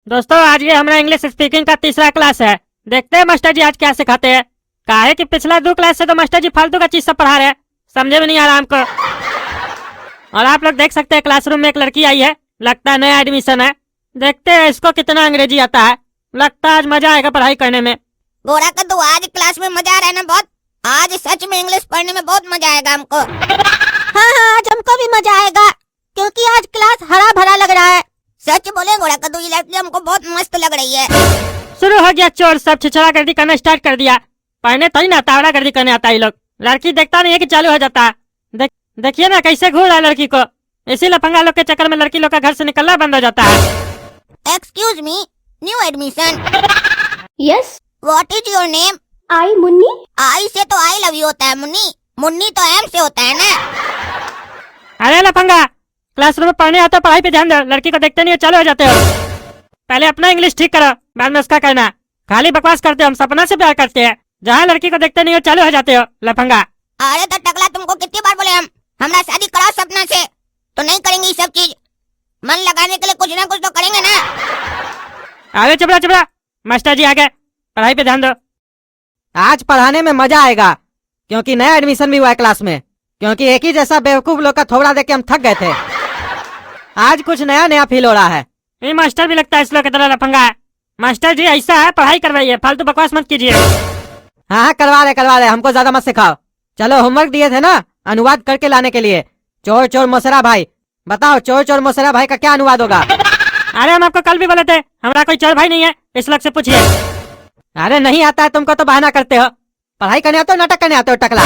दोस्तों आज ये हमारा इंग्लिश स्पीकिंग का तीसरा क्लास है। देखते हैं मास्टर जी आज क्या सिखाते हैं। काहे कि पिछला 2 क्लास से तो मास्टर जी फालतू का चीज सब पढ़ा रहे हैं, समझे में नहीं आ रहा हमको। और आप लोग देख सकते हैं क्लासरूम में एक लड़की आई है, लगता है नया एडमिशन है। देखते हैं इसको कितना अंग्रेजी आता है, लगता है आज मजा आएगा पढ़ाई करने में। गोरा कद्दू आज क्लास में मजा आ रहा है ना बहुत। आज सच में इंग्लिश पढ़ने में बहुत मजा आएगा हमको। हाँ आज हमको भी मजा आएगा क्योंकि आज क्लास हरा भरा लग रहा है। सच बोले गोरा कद्दू, ये लड़की हमको बहुत मस्त लग रही है। शुरू हो गया चोर, सब छिछड़ा गर्दी करना स्टार्ट कर दिया। पढ़ने तो ही ना तावड़ा गर्दी करने आता है ये लोग। लड़की देखता नहीं है कि चालू हो जाता है। देखिए ना कैसे घूर रहा है लड़की को। इसी लफंगा लोग के चक्कर में लड़की लोग का घर से निकलना बंद हो जाता है। Excuse me, new admission. Yes, what is your name? I Munni. I say तो आई लव यू होता है मुन्नी, मुन्नी तो एम से होता है ना। अरे लफंगा, क्लासरूम में पढ़ने आता पढ़ाई पे ध्यान दो, लड़की को देखते नहीं हो चालू हो जाते हो। पहले अपना इंग्लिश ठीक करो, बाद में उसका करना। खाली बकवास करते हो, हम सपना से प्यार करते हैं। जहाँ लड़की को देखते नहीं हो चालू हो जाते हो लफंगा। अरे तो टकला, तुमको कितनी बार बोले हम हमरा शादी कराओ सपना से, तो नहीं करेंगे ये सब चीज। मन लगाने के लिए कुछ ना कुछ तो करेंगे ना। अरे चुपड़ा चुपड़ा, मास्टर जी आ गए, पढ़ाई पे ध्यान दो। आज पढ़ाने में मजा आएगा क्योंकि नया एडमिशन भी हुआ है क्लास में। क्योंकि एक ही जैसा बेवकूफ लोग का थोबड़ा देख के हम थक गए थे। आज कुछ नया नया फील हो रहा है। ये मास्टर भी लगता है इस लोग की तरह लफंगा है। मास्टर जी ऐसा है, पढ़ाई करवाइए, फालतू बकवास मत कीजिए। हाँ करवा रहे, हमको ज्यादा मत सिखाओ। चलो होमवर्क दिए थे ना अनुवाद करके लाने के लिए। चोर चोर मोसरा भाई, बताओ चोर चोर मोसरा भाई का क्या अनुवाद होगा? अरे हम आपको कल भी बोले थे हमारा कोई चोर भाई नहीं है, इस लोग से पूछिए। अरे नहीं आता है तुमको तो बहाना करते हो। पढ़ाई करने आते हो नाटक करने आते हो टकला।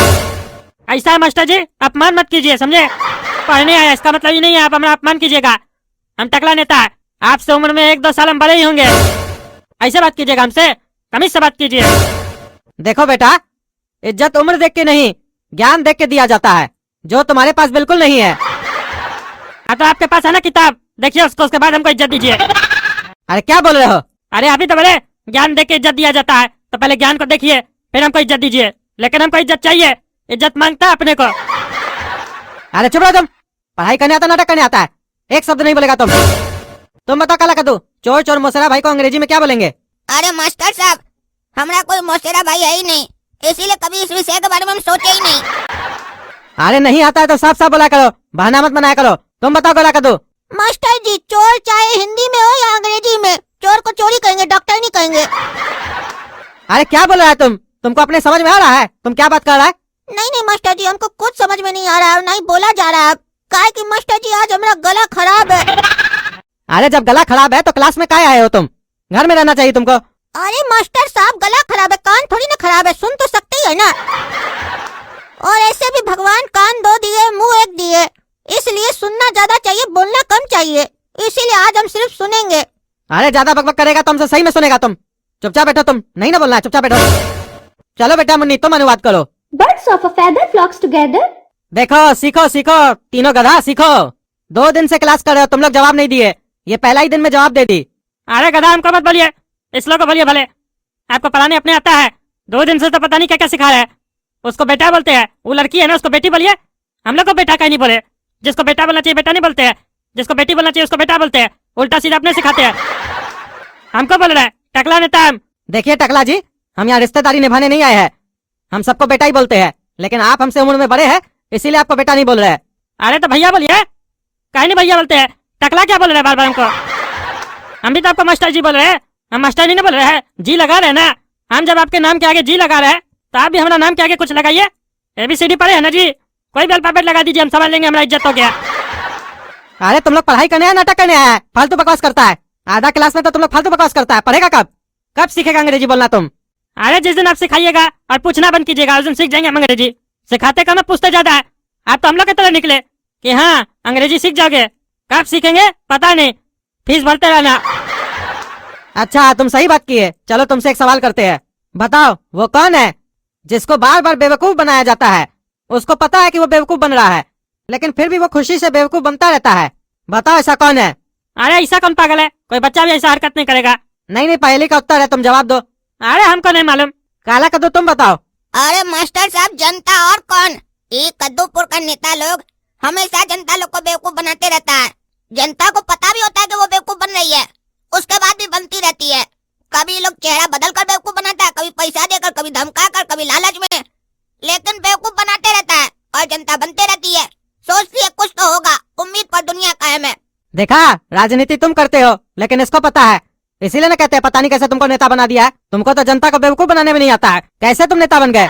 ऐसा है मास्टर जी, अपमान मत कीजिए, समझे? पढ़ने आया इसका मतलब ये नहीं है आप हमारा अपमान कीजिएगा। हम टकला नेता है, आपसे उम्र में 1-2 साल हम बड़े ही होंगे। ऐसे बात कीजिएगा हमसे, तमीज से बात कीजिए। देखो बेटा, इज्जत उम्र देख के नहीं ज्ञान देख के दिया जाता है, जो तुम्हारे पास बिल्कुल नहीं है। हाँ तो आपके पास है ना किताब, देखिए उसको, उसके बाद हमको इज्जत दीजिए। अरे क्या बोल रहे हो? अरे अभी तो बड़े ज्ञान देख के इज्जत दिया जाता है, तो पहले ज्ञान को देखिए फिर हमको इज्जत दीजिए। लेकिन हमको इज्जत चाहिए, इज्जत मांगता है अपने को। अरे चुप रहो तुम। पढ़ाई करने आता नाटक करने आता है, एक शब्द नहीं बोलेगा तुम। तुम बताओ काला कद्दू, चोर चोर मोसरा भाई को अंग्रेजी में क्या बोलेंगे? अरे मास्टर साहब, हमारा कोई मौसेरा भाई है ही नहीं, इसीलिए कभी इस विषय के बारे में हम सोचे ही नहीं। अरे नहीं आता है तो साफ साफ बोला करो, बहाना मत बनाया करो। तुम बताओ काला कद्दू। मास्टर जी, चोर चाहे हिंदी में हो या अंग्रेजी में, चोर को चोरी कहेंगे, डॉक्टर नहीं कहेंगे। अरे क्या बोल रहा है तुमको अपने समझ में आ रहा है? तुम क्या बात कर रहा है? नहीं मास्टर जी, हमको कुछ समझ में नहीं आ रहा है, नहीं बोला जा रहा है। काहे कि मास्टर जी आज हमारा गला खराब है। अरे जब गला खराब है तो क्लास में काहे आए हो तुम? घर में रहना चाहिए तुमको। अरे मास्टर साहब, गला खराब है, कान थोड़ी ना खराब है, सुन तो सकते ही है ना। और ऐसे भी भगवान कान 2 दिए, मुंह 1 दिए, इसलिए सुनना ज्यादा चाहिए, बोलना कम चाहिए। इसीलिए आज हम सिर्फ सुनेंगे। अरे ज्यादा बकबक करेगा तो हमसे सही में सुनेगा तुम। चुपचाप बैठो, तुम नहीं ना बोलना है, चुपचाप बैठो। चलो बेटा मुन्नी, तुम अनुवाद करो। Birds of a feather flocks together. देखो सीखो सीखो, तीनों गधा सीखो। 2 दिन से क्लास कर रहे हो, तुम लोग जवाब नहीं दिए। ये पहला ही दिन में जवाब दे दी। अरे गधा हमको मत बोलिए, इस लोग को बोलिए भले। आपको पढ़ाने अपने आता है, 2 दिन से तो पता नहीं क्या क्या सिखा रहे हैं। उसको बेटा बोलते हैं, वो लड़की है ना उसको बेटी बोलिए। हम लोग को बेटा कहीं नहीं बोले, जिसको बेटा बोलना चाहिए बेटा नहीं बोलते हैं, जिसको बेटी बोलना चाहिए उसको बेटा बोलते हैं। उल्टा सीधा अपने सिखाते हैं, हमको बोल रहे हैं टकला नेता हम। देखिए टकला जी, हम यहाँ रिश्तेदारी निभाने नहीं आए हैं। हम सबको बेटा ही बोलते हैं, लेकिन आप हमसे उम्र में बड़े हैं इसीलिए आपको बेटा नहीं बोल रहे हैं। अरे तो भैया बोलिए, कहीं नहीं भैया बोलते हैं, टकला क्या बोल रहे हैं बार बार हमको? हम भी तो आपको मास्टर जी बोल रहे हैं, हम मास्टर नहीं बोल रहे हैं, जी लगा रहे हैं ना। हम जब आपके नाम के आगे जी लगा रहे हैं तो आप भी हमारा नाम के आगे कुछ लगाइए। ABCD पढ़े है ना जी, कोई भी अल्फाबेट लगा दीजिए, हम समझ लेंगे, हमारा इज्जत हो गया। अरे तुम लोग पढ़ाई करने आए नाटक करने आए? फालतू बकवास करता है आधा क्लास में, तो तुम लोग फालतू बकवास करता है। पढ़ेगा कब? कब सीखेगा अंग्रेजी बोलना तुम? अरे जिस दिन आप सिखाइएगा और पूछना बंद कीजिएगा उस दिन सीख जाएंगे हम अंग्रेजी। सिखाते कम है, पूछते ज्यादा है। आप तो हम लोग की तरह निकले कि हाँ अंग्रेजी सीख जाओगे, कब सीखेंगे पता नहीं, फीस भरते रहना। अच्छा तुम सही बात की है। चलो तुमसे एक सवाल करते हैं, बताओ वो कौन है जिसको बार बार बेवकूफ बनाया जाता है? उसको पता है कि वो बेवकूफ बन रहा है, लेकिन फिर भी वो खुशी से बेवकूफ बनता रहता है। बताओ ऐसा कौन है? अरे ऐसा कौन पागल है, कोई बच्चा भी ऐसा हरकत नहीं करेगा। नहीं पहले का उत्तर है, तुम जवाब दो। अरे हमको नहीं मालूम। काला कद्दू तुम बताओ। अरे मास्टर साहब, जनता और कौन? ये कद्दूपुर का नेता लोग हमेशा जनता लोग को बेवकूफ बनाते रहता है। जनता को पता भी होता है कि वो बेवकूफ बन रही है, उसके बाद भी देखा, राजनीति तुम करते हो लेकिन इसको पता है, इसीलिए ना कहते हैं पता नहीं कैसे तुमको नेता बना दिया है। तुमको तो जनता को बेवकूफ बनाने में नहीं आता है, कैसे तुम नेता बन गए?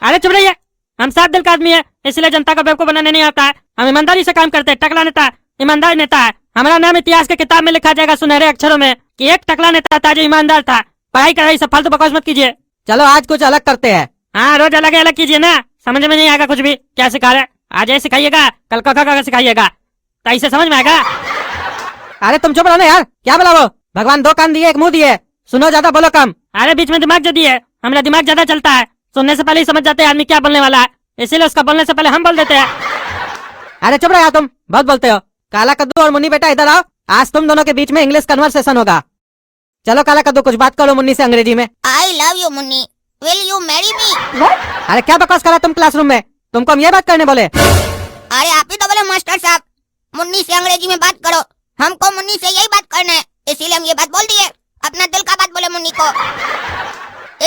अरे चुप रहिए, हम सात दिल का आदमी है, इसलिए जनता को बेवकूफ बनाने नहीं आता है। हम ईमानदारी से काम करते हैं। टकला नेता ईमानदार नेता है। हमारा नाम इतिहास की किताब में लिखा जाएगा सुनहरे अक्षरों में कि एक टकला नेता था जो ईमानदार था। पढ़ाई कराई सब फालतू बकवास मत कीजिए। चलो आज कुछ अलग करते हैं। हाँ, रोज अलग अलग कीजिए ना, समझ में नहीं आएगा कुछ भी। क्या सिखा रहे? आज ये सिखाइएगा, कल का सिखाइएगा, तो ऐसे समझ में आएगा। अरे तुम चुप रहो ना यार, क्या बोला वो? भगवान दो कान दिए एक मुंह दिए, सुनो ज्यादा बोलो कम। अरे बीच में दिमाग जो दिए, हमारा दिमाग ज्यादा चलता है, सुनने से पहले ही समझ जाते हैं आदमी क्या बोलने वाला है, इसीलिए उसका बोलने से पहले हम बोल देते हैं। अरे चुप रहो यार, तुम बहुत बोलते हो। काला कद्दू और मुन्नी बेटा इधर आओ, आज तुम दोनों के बीच में इंग्लिश कन्वर्सेशन होगा। चलो काला कद्दू कुछ बात करो मुन्नी से अंग्रेजी में। I love you Munni, will you marry me? अरे क्या बकवास करा तुम क्लासरूम में, तुमको हम ये बात करने बोले? अरे आप ही तो बोले मास्टर साहब मुन्नी से अंग्रेजी में बात करो, हमको मुन्नी से यही बात करना है, इसीलिए हम ये बात बोल दिए। अपना दिल का बात बोले मुन्नी को,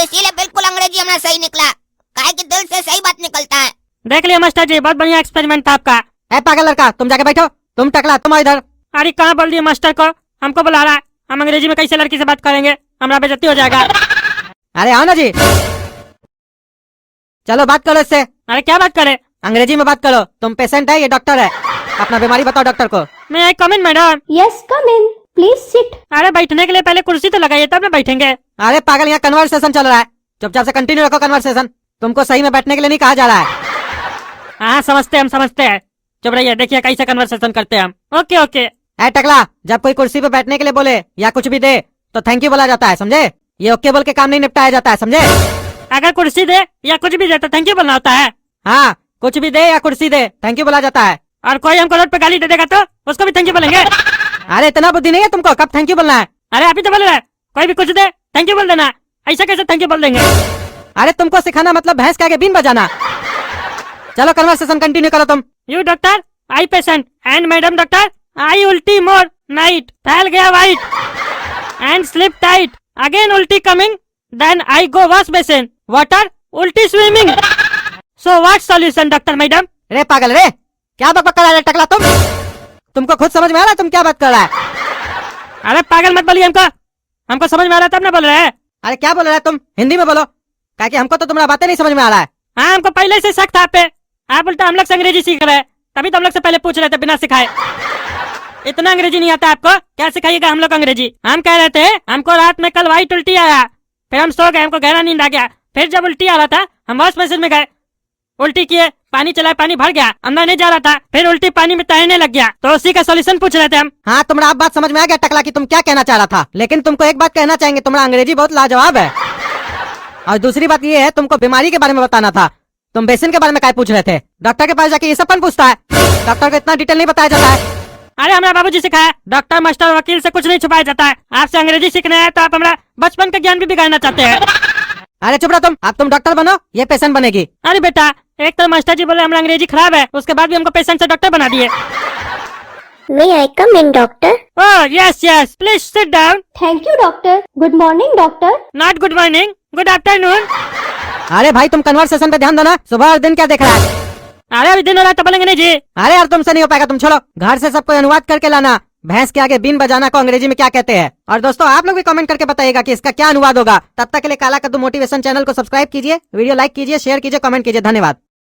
इसीलिए बिल्कुल अंग्रेजी हमारा सही निकला, काहे कि दिल से सही बात निकलता है। देख लिया मास्टर जी, बहुत बढ़िया एक्सपेरिमेंट था आपका। ए पागल लड़का, तुम जाके बैठो। तुम टकला, तुम आओ इधर। अरे कहाँ बोल दिया मास्टर को, हमको बुला रहा है। हम अंग्रेजी में कैसे लड़की से बात करेंगे, हमारा बेइज्जती हो जाएगा। अरे आओ ना जी, चलो बात करो इससे। अरे क्या बात करे? अंग्रेजी में बात करो। तुम पेशेंट है, ये डॉक्टर है, अपना बीमारी बताओ डॉक्टर को। मैं एक comment madam. Yes, come in. Please sit. अरे बैठने के लिए पहले कुर्सी तो लगाइए तब ना बैठेंगे। अरे पागल, यहाँ कन्वर्सेशन चल रहा है, चुपचाप से कंटिन्यू रखो कन्वर्सेशन। तुमको सही में बैठने के लिए नहीं कहा जा रहा है। हाँ समझते हैं, हम समझते हैं। चुप रहिए, देखिए कैसे कन्वर्सेशन करते हैं हम। Okay okay. ए टकला, जब कोई कुर्सी पे बैठने के लिए बोले या कुछ भी दे तो थैंक यू बोला जाता है, समझे? ये ओके बोल के काम नहीं निपटाया जाता है, समझे? अगर कुर्सी दे या कुछ भी दे तो थैंक यू बोलना होता है। हाँ, कुछ भी दे या कुर्सी दे थैंक यू बोला जाता है। और कोई हमको रोड पे गाली दे देगा तो उसको भी थैंक यू बोलेंगे। अरे इतना बुद्धि नहीं है तुमको, कब थैंक यू बोलना है? अरे अभी तो बोल रहे हैं, कोई भी कुछ दे थैंक यू बोल देना। ऐसा कैसे थैंक यू बोल देंगे? अरे तुमको सिखाना मतलब भैंस के आगे बीन बजाना। चलो कन्वर्सेशन कंटिन्यू करो तुम। You doctor, I patient and madam doctor, I उल्टी मोर नाइट, फैल गया wait and sleep tight, again उल्टी coming, then I go wash basin, water, उल्टी swimming, so what solution doctor madam? रे पागल रे, क्या बकबक कर रहा है टकला तुम? तुमको खुद समझ में आ रहा है तुम क्या बात कर रहा है? अरे पागल मत बोलिए, हमको समझ में आ रहा है तब ना बोल रहे हैं। अरे क्या बोल रहा है तुम, हिंदी में बोलो, क्या कि हमको तो तुम्हारा बातें नहीं समझ में आ रहा है। हाँ हमको पहले से शक था आप पे, आप उल्टा हम लोग से अंग्रेजी सीख रहे हैं, तभी तो हम लोग से पहले पूछ रहे थे बिना सिखाए। इतना अंग्रेजी नहीं आता आपको, क्या सिखाइएगा हम लोग अंग्रेजी? हम कह रहे थे हमको रात में कल वाइट उल्टी आया, फिर हम सो गए, हमको गहरा नींद आ गया, फिर जब उल्टी आ रहा था हम वॉश बेसिन में गए, उल्टी किए, पानी चलाए, पानी भर गया, अंदर नहीं जा रहा था, फिर उल्टी पानी में तैरने लग गया, तो उसी का सॉल्यूशन पूछ रहे थे हम। हाँ, तुम्हारा आप बात समझ में आ गया टकला कि तुम क्या कहना चाह रहा था, लेकिन तुमको एक बात कहना चाहेंगे, तुम्हारा अंग्रेजी बहुत लाजवाब है। और दूसरी बात ये है, तुमको बीमारी के बारे में बताना था, तुम बेसिन के बारे में क्या पूछ रहे थे? डॉक्टर के पास जाके ये सब कौन पूछता है? डॉक्टर को इतना डिटेल नहीं बताया जाता है। अरे हमारा बाबूजी सिखाया, डॉक्टर मास्टर वकील से कुछ नहीं छुपाया जाता है। आपसे अंग्रेजी सीखना है तो आप हमारा बचपन का ज्ञान भी बिगाड़ना चाहते हैं। अरे चुप रहो तुम, अब तुम डॉक्टर बनो, ये पेशेंट बनेगी। अरे बेटा, एक तो मास्टर जी बोले हमारा अंग्रेजी खराब है, उसके बाद भी हमको पेशेंट से डॉक्टर बना दिए। May I come in, doctor? Oh yes yes, please sit down. Thank you, doctor. Good morning, doctor. Not good morning, good afternoon. अरे भाई तुम कन्वर्सेशन पे ध्यान दो ना, सुबह और दिन क्या देख रहा है? अरे अभी दिन हो रहा है तो बोलेंगे नहीं जी। अरे यार तुमसे नहीं हो पाएगा, तुम छोड़ो, घर से सबको अनुवाद करके लाना, भैंस के आगे बीन बजाना को अंग्रेजी में क्या कहते हैं। और दोस्तों आप लोग भी कमेंट करके बताइएगा कि इसका क्या अनुवाद होगा। तब तक के लिए काला कद्दू मोटिवेशन चैनल को सब्सक्राइब कीजिए, वीडियो लाइक कीजिए, शेयर कीजिए, कमेंट कीजिए। धन्यवाद।